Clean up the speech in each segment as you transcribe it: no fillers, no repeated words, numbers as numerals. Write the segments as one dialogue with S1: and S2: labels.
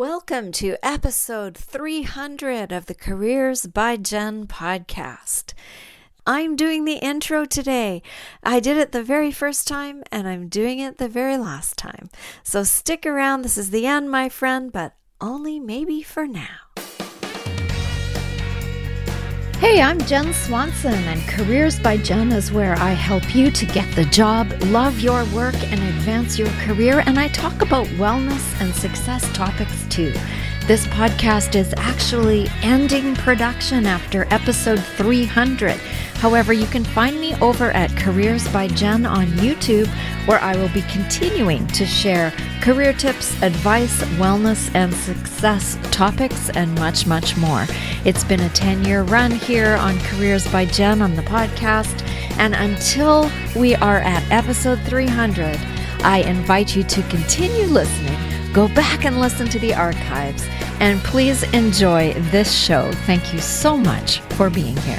S1: Welcome to episode 300 of the Careers by Jenn podcast. I'm doing the intro today. I did it the very first time and I'm doing it the very last time. So stick around. This is the end, my friend, but only maybe for now. Hey, I'm Jenn Swanson, and Careers by Jenn is where I help you to get the job, love your work, and advance your career, and I talk about wellness and success topics too. This podcast is actually ending production after episode 300. However, you can find me over at Careers by Jenn on YouTube, where I will be continuing to share career tips, advice, wellness, and success topics, and much, much more. It's been a 10-year run here on Careers by Jenn on the podcast, and until we are at episode 300, I invite you to continue listening. Go back and listen to the archives, and please enjoy this show. Thank you so much for being here.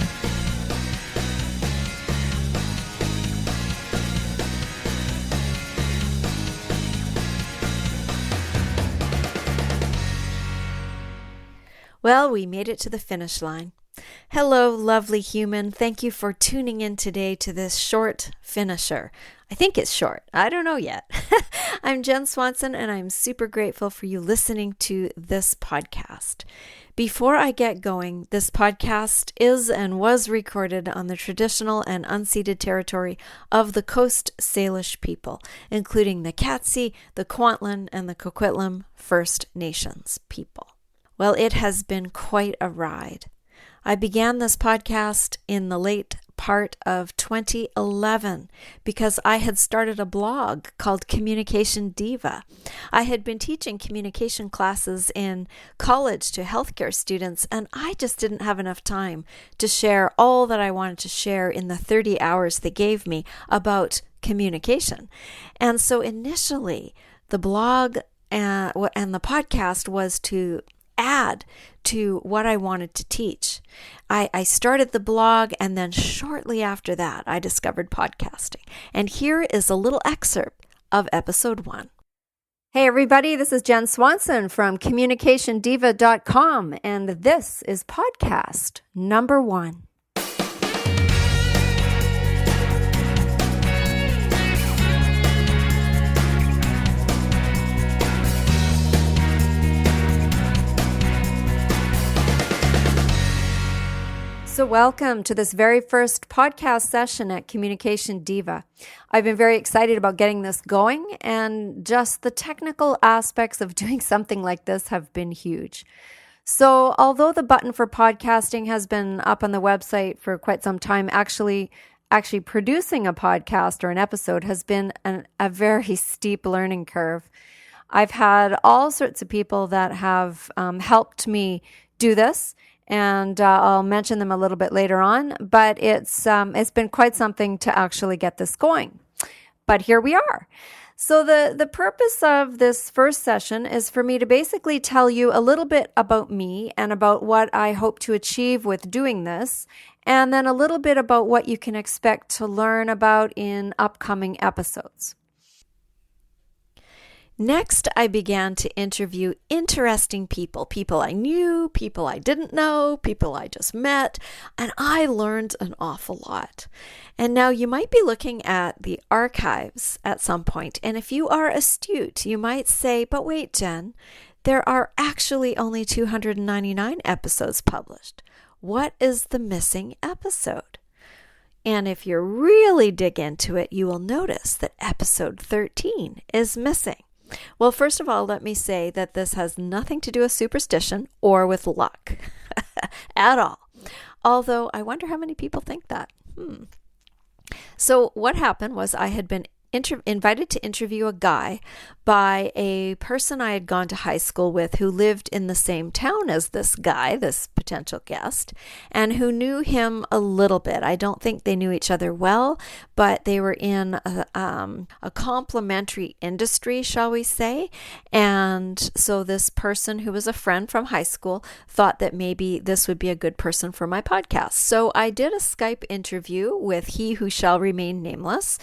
S1: Well, we made it to the finish line. Hello, lovely human. Thank you for tuning in today to this short finisher. I think it's short. I don't know yet. I'm Jenn Swanson, and I'm super grateful for you listening to this podcast. Before I get going, this podcast is and was recorded on the traditional and unceded territory of the Coast Salish people, including the Katzie, the Kwantlen, and the Coquitlam First Nations people. Well, it has been quite a ride. I began this podcast in the late part of 2011 because I had started a blog called Communication Diva. I had been teaching communication classes in college to healthcare students, and I just didn't have enough time to share all that I wanted to share in the 30 hours they gave me about communication. And so initially, the blog and the podcast was to add to what I wanted to teach. I started the blog, and then shortly after that, I discovered podcasting. And here is a little excerpt of episode 1. Hey everybody, this is Jenn Swanson from communicationdiva.com, and this is podcast number 1. So welcome to this very first podcast session at Communication Diva. I've been very excited about getting this going, and just the technical aspects of doing something like this have been huge. So although the button for podcasting has been up on the website for quite some time, actually producing a podcast or an episode has been a very steep learning curve. I've had all sorts of people that have helped me do this, and I'll mention them a little bit later on, but it's been quite something to actually get this going. But here we are. So the purpose of this first session is for me to basically tell you a little bit about me and about what I hope to achieve with doing this, and then a little bit about what you can expect to learn about in upcoming episodes. Next, I began to interview interesting people I knew, people I didn't know, people I just met, and I learned an awful lot. And now you might be looking at the archives at some point, and if you are astute, you might say, but wait, Jenn, there are actually only 299 episodes published. What is the missing episode? And if you really dig into it, you will notice that episode 13 is missing. Well, first of all, let me say that this has nothing to do with superstition or with luck at all. Although I wonder how many people think that. So what happened was I had been invited to interview a guy by a person I had gone to high school with who lived in the same town as this guy, this potential guest, and who knew him a little bit. I don't think they knew each other well, but they were in a complementary industry, shall we say. And so this person who was a friend from high school thought that maybe this would be a good person for my podcast. So I did a Skype interview with he who shall remain nameless,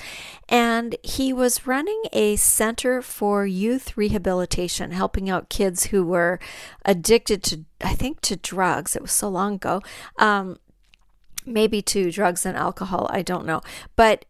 S1: and he was running a center for youth rehabilitation, helping out kids who were addicted to, I think, to drugs. It was so long ago. Maybe to drugs and alcohol. I don't know. But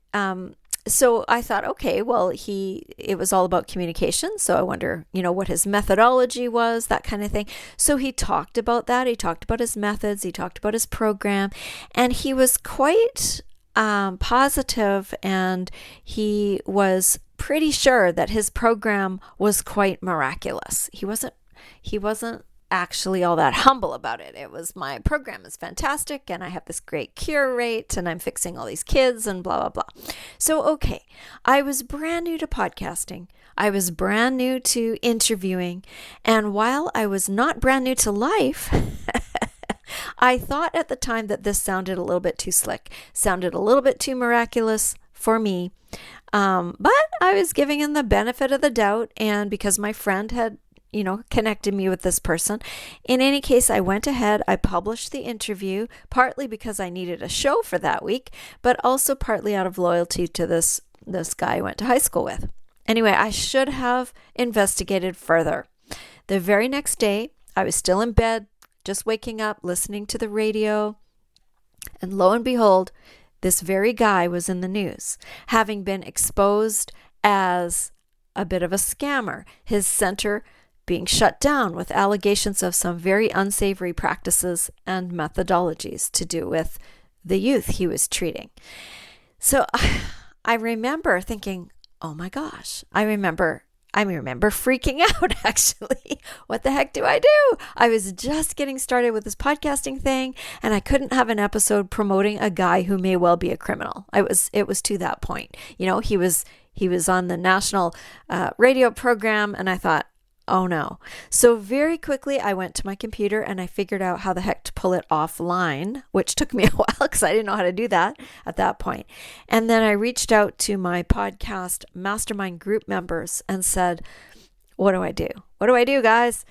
S1: so I thought, okay, well, it was all about communication. So I wonder, what his methodology was, that kind of thing. So he talked about that. He talked about his methods. He talked about his program. And he was quite positive, and he was pretty sure that his program was quite miraculous. He wasn't actually all that humble about it. It was, my program is fantastic and I have this great cure rate and I'm fixing all these kids and blah, blah, blah. So, okay, I was brand new to podcasting. I was brand new to interviewing. And while I was not brand new to life, I thought at the time that this sounded a little bit too slick, sounded a little bit too miraculous for me. But I was giving him the benefit of the doubt. And because my friend had connected me with this person. In any case, I went ahead, I published the interview, partly because I needed a show for that week, but also partly out of loyalty to this guy I went to high school with. Anyway, I should have investigated further. The very next day, I was still in bed, just waking up, listening to the radio, and lo and behold, this very guy was in the news, having been exposed as a bit of a scammer. His center being shut down with allegations of some very unsavory practices and methodologies to do with the youth he was treating. So I remember thinking, oh my gosh, I remember freaking out, actually. What the heck do I do? I was just getting started with this podcasting thing, and I couldn't have an episode promoting a guy who may well be a criminal. It was to that point. He was on the national radio program, and I thought, oh no. So very quickly I went to my computer and I figured out how the heck to pull it offline, which took me a while because I didn't know how to do that at that point. And then I reached out to my podcast mastermind group members and said, what do I do? What do I do, guys?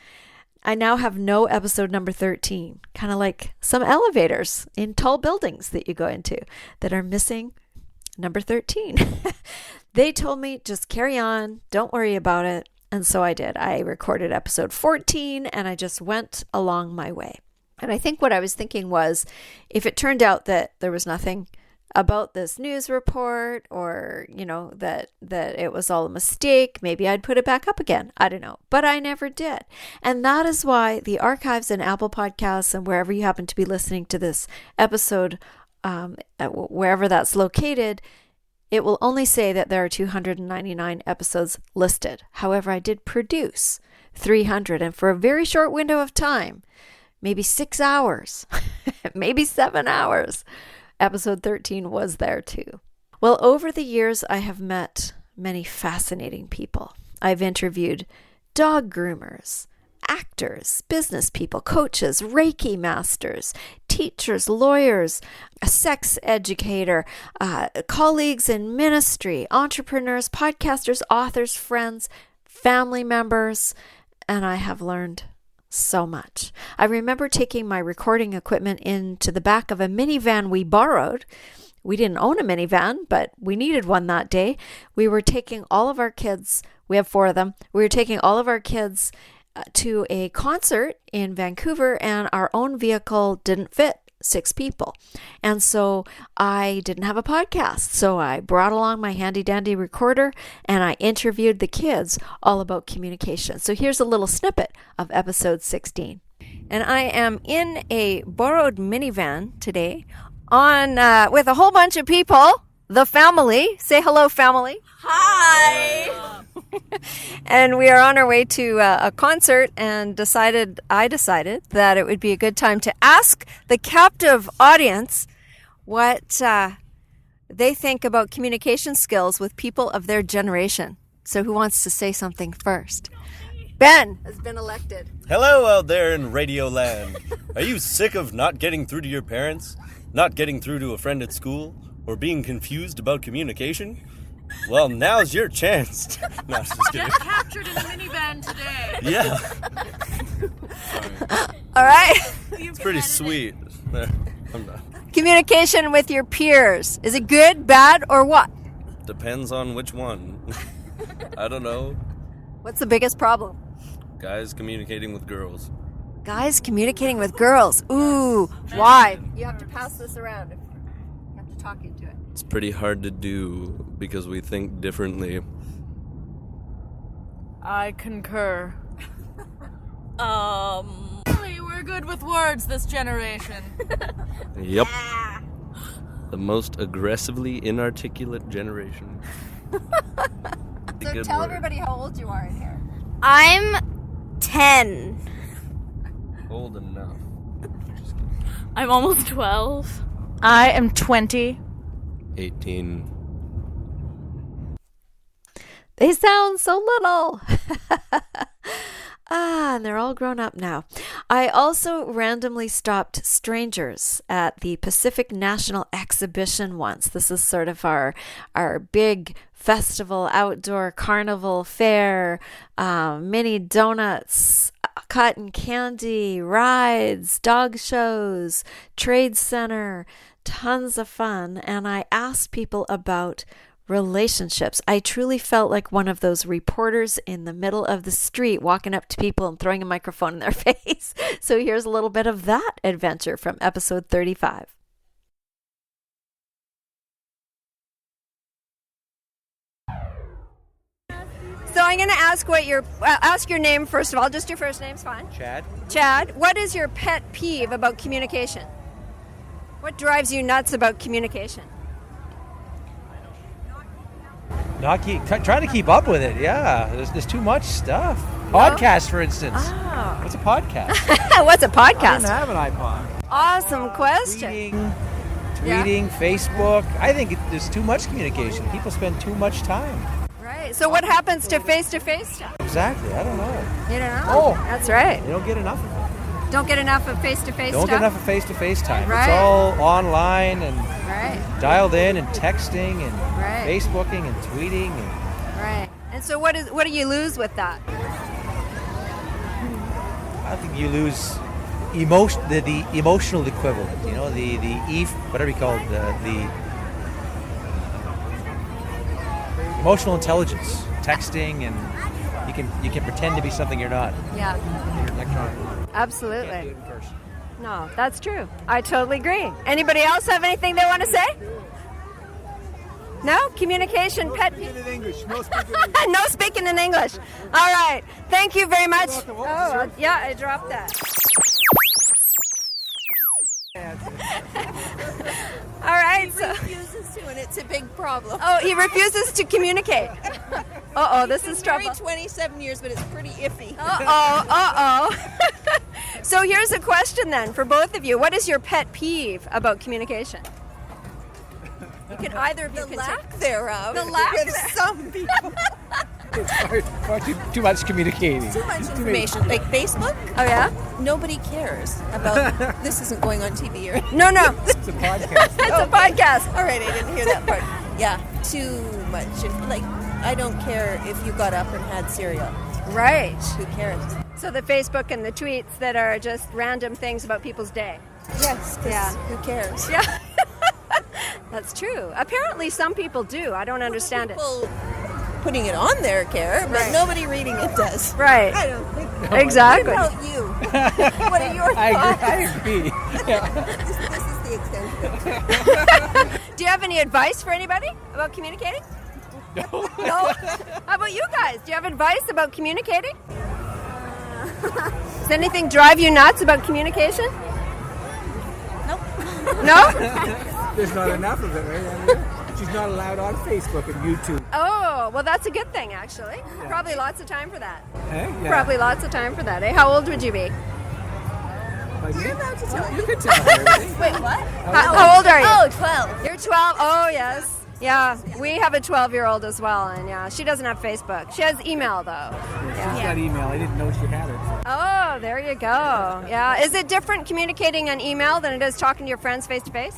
S1: I now have no episode number 13, kind of like some elevators in tall buildings that you go into that are missing number 13. They told me, just carry on. Don't worry about it. And so I did. I recorded episode 14 and I just went along my way. And I think what I was thinking was, if it turned out that there was nothing about this news report or, that it was all a mistake, maybe I'd put it back up again. I don't know. But I never did. And that is why the archives in Apple Podcasts and wherever you happen to be listening to this episode, wherever that's located, it will only say that there are 299 episodes listed. However, I did produce 300, and for a very short window of time, maybe 6 hours, maybe 7 hours, episode 13 was there too. Well, over the years, I have met many fascinating people. I've interviewed dog groomers, actors, business people, coaches, Reiki masters, teachers, lawyers, a sex educator, colleagues in ministry, entrepreneurs, podcasters, authors, friends, family members, and I have learned so much. I remember taking my recording equipment into the back of a minivan we borrowed. We didn't own a minivan, but we needed one that day. We were taking all of our kids, we have 4 of them, we were taking all of our kids to a concert in Vancouver, and our own vehicle didn't fit 6 people. And so I didn't have a podcast. So I brought along my handy dandy recorder and I interviewed the kids all about communication. So here's a little snippet of episode 16. And I am in a borrowed minivan today on with a whole bunch of people, the family. Say hello, family. Hi. And we are on our way to a concert, and I decided that it would be a good time to ask the captive audience what they think about communication skills with people of their generation. So who wants to say something first? Ben has been elected.
S2: Hello out there in Radio Land. Are you sick of not getting through to your parents, not getting through to a friend at school, or being confused about communication? Well, now's your chance. No, just kidding.
S3: Get captured in a minivan today.
S2: Yeah.
S1: All right.
S2: It's pretty sweet. I'm not.
S1: Communication with your peers. Is it good, bad, or what?
S2: Depends on which one. I don't know.
S1: What's the biggest problem?
S2: Guys communicating with girls.
S1: Guys communicating with girls. Ooh, why? You have to pass this around. You have to talk into it.
S2: It's pretty hard to do because we think differently.
S3: I concur. Really, we're good with words this generation.
S2: Yep. The most aggressively inarticulate generation.
S1: So tell everybody how old you are in here.
S4: I'm 10.
S2: Old enough.
S4: I'm almost 12.
S3: I am 20.
S2: 18.
S1: They sound so little. And they're all grown up now. I also randomly stopped strangers at the Pacific National Exhibition once. This is sort of our big festival, outdoor carnival fair, mini donuts, cotton candy, rides, dog shows, trade center, tons of fun. And I asked people about relationships. I truly felt like one of those reporters in the middle of the street walking up to people and throwing a microphone in their face. So here's a little bit of that adventure from episode 35. So I'm going to ask ask your name first of all. Just your first name's fine.
S5: Chad?
S1: Chad, what is your pet peeve about communication? What drives you nuts about communication?
S5: Trying to keep up with it, yeah. There's too much stuff. Podcast, for instance.
S1: Oh.
S5: What's a podcast?
S1: What's a
S5: I
S1: podcast?
S5: don't have an iPod.
S1: Awesome question.
S5: Tweeting, Facebook. I think there's too much communication. People spend too much time.
S1: Right. So what happens to face-to-face stuff?
S5: Exactly. I don't know.
S1: You don't know?
S5: Oh.
S1: That's right.
S5: They don't get enough of it.
S1: Don't get enough of face-to-face
S5: Don't
S1: stuff?
S5: get enough of face-to-face time.
S1: Right.
S5: It's all online and
S1: Right.
S5: dialed in and texting and
S1: Right.
S5: Facebooking and tweeting. And
S1: Right. And so what do you lose with that?
S5: I think you lose the emotional equivalent. You know, whatever you call it, the emotional intelligence. Texting, and you can pretend to be something you're not.
S1: Yeah.
S5: You're electronically. You
S1: Absolutely.
S5: can't do it in person.
S1: No, that's true. I totally agree. Anybody else have anything they want to say? No? Communication, pet peeve?
S6: in English. No speaking in English.
S1: No speaking in English. All right. Thank you very much.
S6: welcome.
S1: Oh, yeah, I dropped that. All right. So,
S7: Refuses to, and it's a big problem.
S1: oh, he refuses to communicate. Uh-oh, this is trouble.
S7: Married 27 years, but it's pretty iffy.
S1: Uh-oh. So here's a question then for both of you. What is your pet peeve about communication? You can either of you
S7: The
S1: can
S7: lack thereof.
S1: The lack
S7: with
S1: there-
S7: some people.
S5: Far too much communicating.
S7: Too much information. Like Facebook,
S1: Oh yeah?
S7: nobody cares about. This isn't going on TV or.
S1: No.
S5: It's a podcast.
S1: It's a podcast.
S7: All right, I didn't hear that part. Yeah, too much. Like, I don't care if you got up and had cereal.
S1: Right.
S7: Who cares?
S1: So the Facebook and the tweets that are just random things about people's day.
S7: Yes. 'Cause
S1: Yeah.
S7: Who cares?
S1: Yeah. That's true. Apparently some people do. I don't understand it.
S7: People putting it on there care, but
S1: Right.
S7: nobody reading it does.
S1: Right.
S7: I don't think.
S1: Exactly.
S7: What about you? What are your thoughts?
S5: I agree.
S7: This is the extent of it.
S1: Do you have any advice for anybody about communicating? No. No? How about you guys? Do you have advice about communicating? Does anything drive you nuts about communication?
S7: Nope.
S1: No?
S6: There's not enough of it, right? I mean, she's not allowed on Facebook and YouTube.
S1: Oh, well, that's a good thing, actually. Probably lots of time for that.
S6: Eh? Yeah.
S1: Probably lots of time for that. Eh? How old would you be?
S6: Like,
S7: You're allowed to tell
S6: you can tell everything.
S7: Wait, what?
S1: How old are you?
S7: Oh, 12.
S1: You're 12? Oh, yes. Yeah, we have a 12-year-old as well, and yeah, she doesn't have Facebook. She has email, though.
S6: She's got email. I didn't know she had it.
S1: Oh, there you go. Yeah. Is it different communicating on email than it is talking to your friends face-to-face?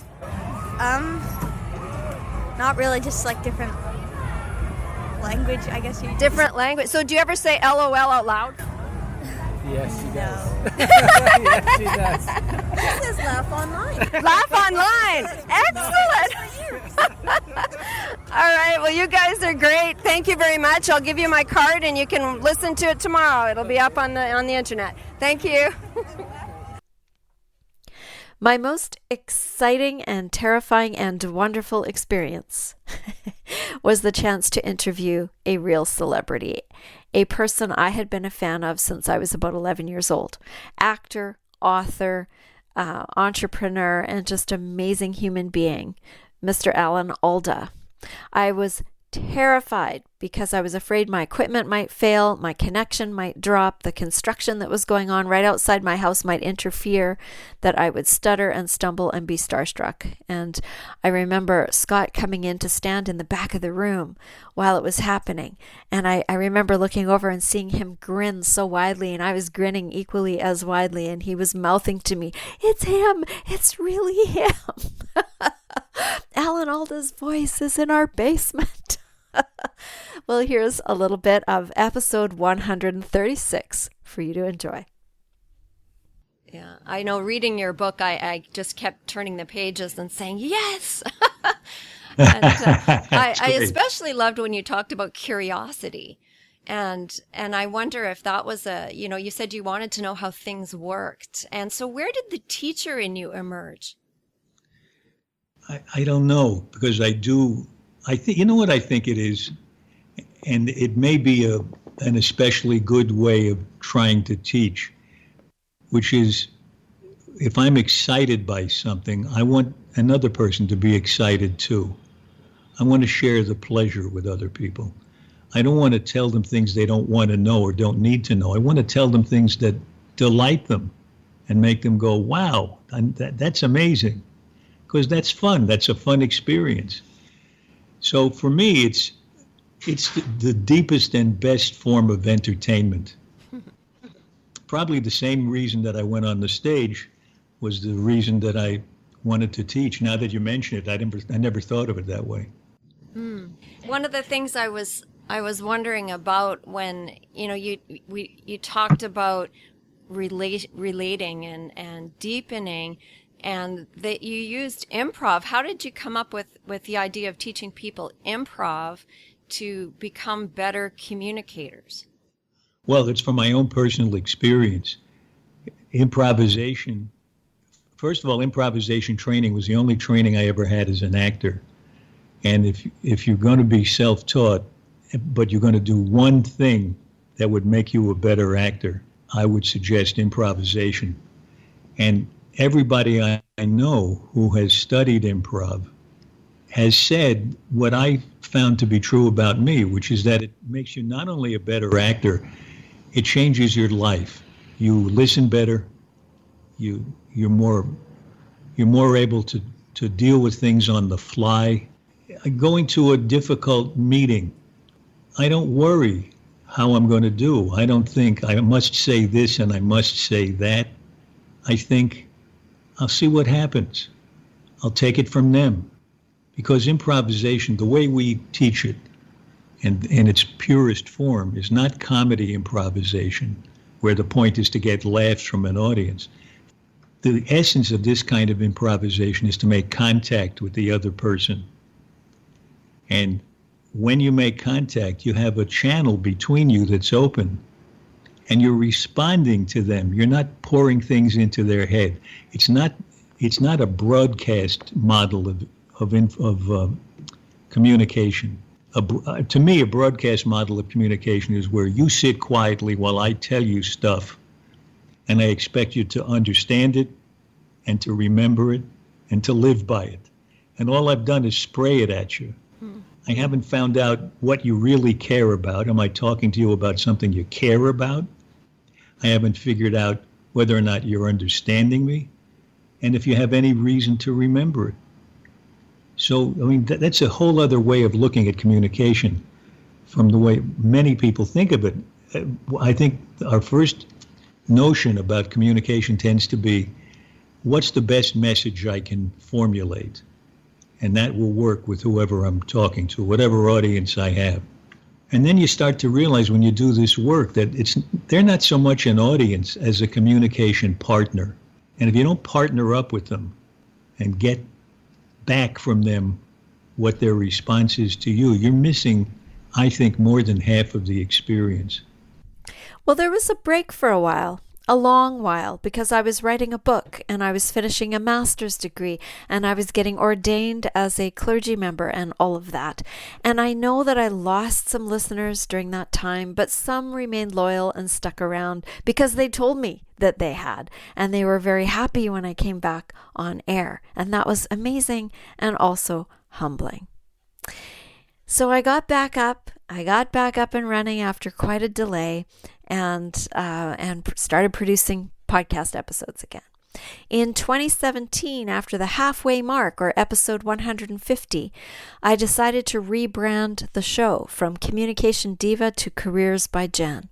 S4: Not really, just like different language, I guess you.
S1: Different language. So do you ever say LOL out loud?
S6: Yes, she does. Yes, she does.
S7: This says laugh online.
S1: Laugh online. Excellent.
S8: All right, well, you guys are great. Thank you very much. I'll give you my card, and you can listen to it tomorrow. It'll be up on the internet. Thank you.
S1: My most exciting and terrifying and wonderful experience was the chance to interview a real celebrity, a person I had been a fan of since I was about 11 years old. Actor, author, entrepreneur, and just amazing human being, Mr. Alan Alda. I was terrified because I was afraid my equipment might fail, my connection might drop, the construction that was going on right outside my house might interfere, that I would stutter and stumble and be starstruck. And I remember Scott coming in to stand in the back of the room while it was happening. And I remember looking over and seeing him grin so widely, and I was grinning equally as widely, and he was mouthing to me, "It's him! It's really him!" Alan Alda's voice is in our basement. Well, here's a little bit of episode 136 for you to enjoy.
S8: Yeah, I know reading your book, I just kept turning the pages and saying, yes! And I especially loved when you talked about curiosity. And I wonder if that was you said you wanted to know how things worked. And so where did the teacher in you emerge?
S9: I don't know, because I think, you know what I think it is? And it may be an especially good way of trying to teach, which is, if I'm excited by something, I want another person to be excited too. I want to share the pleasure with other people. I don't want to tell them things they don't want to know or don't need to know. I want to tell them things that delight them and make them go, wow, that's amazing. Because that's fun. That's a fun experience. So for me, it's the deepest and best form of entertainment. Probably the same reason that I went on the stage was the reason that I wanted to teach. Now that you mention it, I never thought of it that way.
S8: One of the things I was wondering about when you talked about relating and deepening, and that you used improv. How did you come up with the idea of teaching people improv to become better communicators?
S9: Well, it's from my own personal experience. Improvisation, first of all, improvisation training was the only training I ever had as an actor. And if you're going to be self-taught, but you're going to do one thing that would make you a better actor, I would suggest improvisation. And everybody I know who has studied improv has said what I found to be true about me, which is that it makes you not only a better actor, it changes your life. You listen better. You're more able to deal with things on the fly. Going to a difficult meeting, I don't worry how I'm going to do. I don't think I must say this and I must say that. I think I'll see what happens. I'll take it from them. Because improvisation, the way we teach it, and in its purest form, is not comedy improvisation, where the point is to get laughs from an audience. The essence of this kind of improvisation is to make contact with the other person. And when you make contact, you have a channel between you that's open, and you're responding to them. You're not pouring things into their head. It's not a broadcast model of communication. To me, a broadcast model of communication is where you sit quietly while I tell you stuff, and I expect you to understand it and to remember it and to live by it. And all I've done is spray it at you. I haven't found out what you really care about. Am I talking to you about something you care about? I haven't figured out whether or not you're understanding me, and if you have any reason to remember it. So, I mean, that's a whole other way of looking at communication from the way many people think of it. I think our first notion about communication tends to be, what's the best message I can formulate? And that will work with whoever I'm talking to, whatever audience I have. And then you start to realize when you do this work that they're not so much an audience as a communication partner. And if you don't partner up with them and get back from them what their response is to you, you're missing, I think, more than half of the experience.
S1: Well, there was a break for a while, a long while, because I was writing a book and I was finishing a master's degree and I was getting ordained as a clergy member and all of that. And I know that I lost some listeners during that time, but some remained loyal and stuck around because they told me that they had, and they were very happy when I came back on air. And that was amazing and also humbling. So I got back up and running after quite a delay, and started producing podcast episodes again. In 2017, after the halfway mark, or episode 150, I decided to rebrand the show from Communication Diva to Careers by Jenn.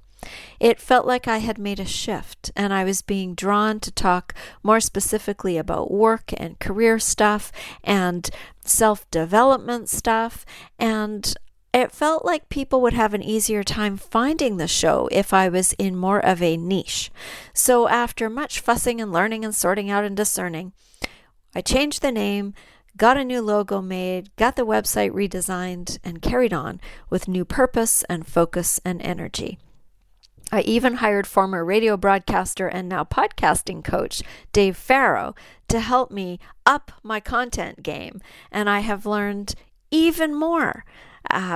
S1: It felt like I had made a shift, and I was being drawn to talk more specifically about work and career stuff and self-development stuff, and it felt like people would have an easier time finding the show if I was in more of a niche. So after much fussing and learning and sorting out and discerning, I changed the name, got a new logo made, got the website redesigned, and carried on with new purpose and focus and energy. I even hired former radio broadcaster and now podcasting coach Dave Farrow to help me up my content game, and I have learned even more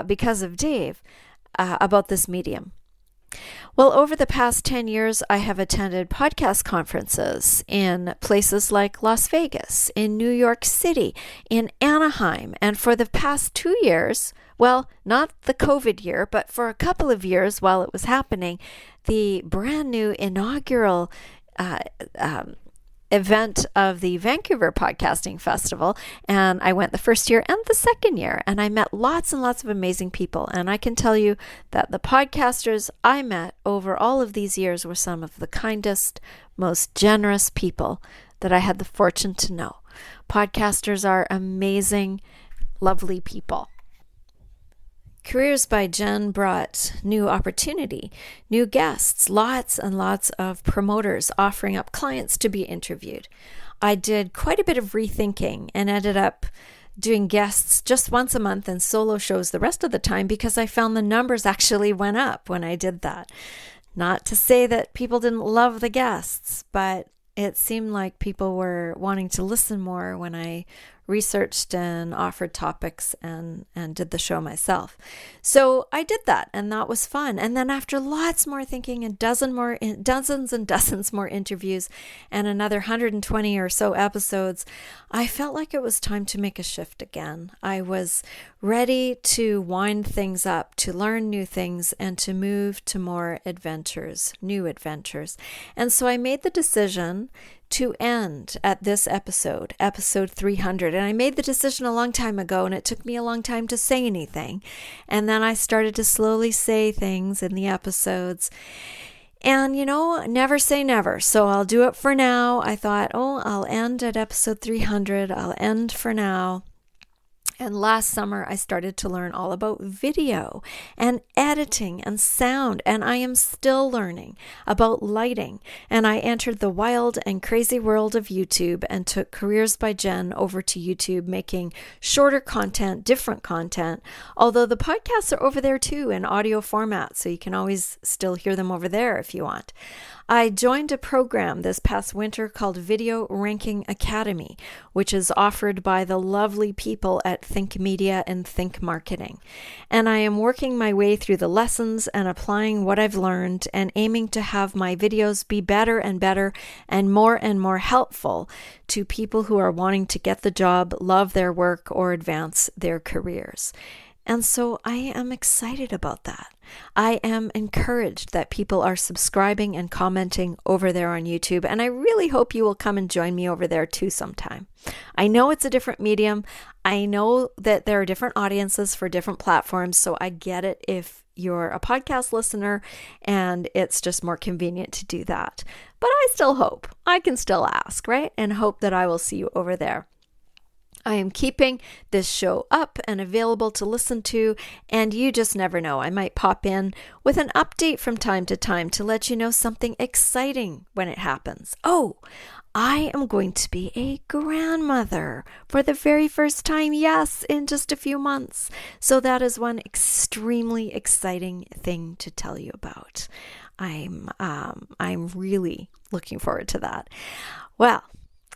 S1: because of Dave about this medium. Well, over the past 10 years, I have attended podcast conferences in places like Las Vegas, in New York City, in Anaheim, and for the past 2 years, well, not the COVID year, but for a couple of years while it was happening, the brand new inaugural event of the Vancouver Podcasting Festival, and I went the first year and the second year, and I met lots and lots of amazing people, and I can tell you that the podcasters I met over all of these years were some of the kindest, most generous people that I had the fortune to know. Podcasters are amazing, lovely people. Careers by Jenn brought new opportunity, new guests, lots and lots of promoters offering up clients to be interviewed. I did quite a bit of rethinking and ended up doing guests just once a month and solo shows the rest of the time because I found the numbers actually went up when I did that. Not to say that people didn't love the guests, but it seemed like people were wanting to listen more when I researched and offered topics and did the show myself. So I did that, and that was fun. And then after lots more thinking and dozens and dozens more interviews and another 120 or so episodes, I felt like it was time to make a shift again. I was ready to wind things up, to learn new things, and to move to more adventures, new adventures. And so I made the decision to end at this episode 300. And I made the decision a long time ago, and it took me a long time to say anything. And then I started to slowly say things in the episodes. And, never say never. So I'll do it for now. I thought, I'll end at episode 300. I'll end for now. And last summer, I started to learn all about video and editing and sound, and I am still learning about lighting. And I entered the wild and crazy world of YouTube and took Careers by Jenn over to YouTube, making shorter content, different content, although the podcasts are over there too in audio format, so you can always still hear them over there if you want. I joined a program this past winter called Video Ranking Academy, which is offered by the lovely people at Think Media and Think Marketing. And I am working my way through the lessons and applying what I've learned and aiming to have my videos be better and more helpful to people who are wanting to get the job, love their work, or advance their careers. And so I am excited about that. I am encouraged that people are subscribing and commenting over there on YouTube, and I really hope you will come and join me over there too sometime. I know it's a different medium. I know that there are different audiences for different platforms, so I get it if you're a podcast listener and it's just more convenient to do that. But I still hope. I can still ask, right? And hope that I will see you over there. I am keeping this show up and available to listen to, and you just never know. I might pop in with an update from time to time to let you know something exciting when it happens. Oh, I am going to be a grandmother for the very first time, yes, in just a few months. So that is one extremely exciting thing to tell you about. I'm really looking forward to that. Well,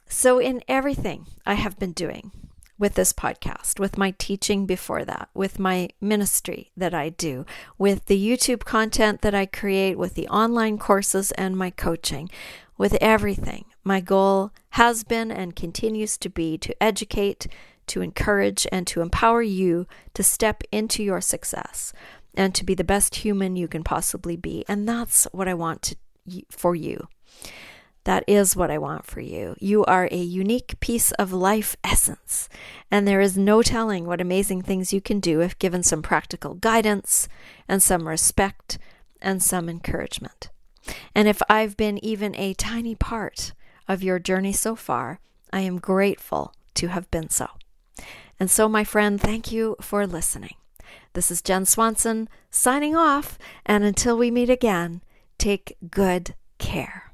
S1: so in everything I have been doing with this podcast, with my teaching before that, with my ministry that I do, with the YouTube content that I create, with the online courses and my coaching, with everything, my goal has been and continues to be to educate, to encourage, and to empower you to step into your success and to be the best human you can possibly be. And that's what I want for you. That is what I want for you. You are a unique piece of life essence, and there is no telling what amazing things you can do if given some practical guidance and some respect and some encouragement. And if I've been even a tiny part of your journey so far, I am grateful to have been so. And so, my friend, thank you for listening. This is Jenn Swanson signing off, and until we meet again, take good care.